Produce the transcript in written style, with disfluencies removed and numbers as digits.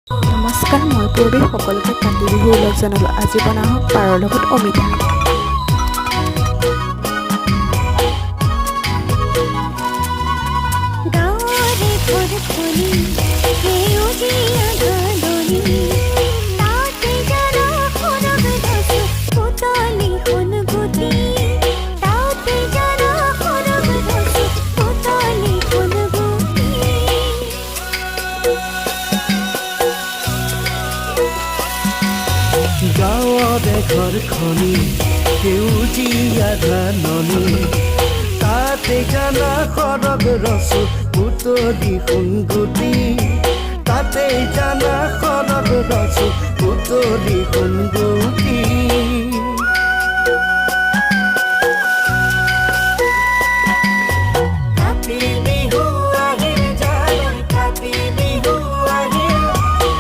নমস্কাৰ, মই পূৰ্বী সকলোকে কাতি বিহু ওলগ জনালোঁ। আজি বনাওঁ পাৰৰ লগত অমিতা। গাঁৱতে ঘৰখনি সেউজীয়া ধাননি তাতে জানা সৰগ ৰচো পুতলি সোণগুটি তাতে জানা সৰগ ৰচো পুতলি সোণগুটি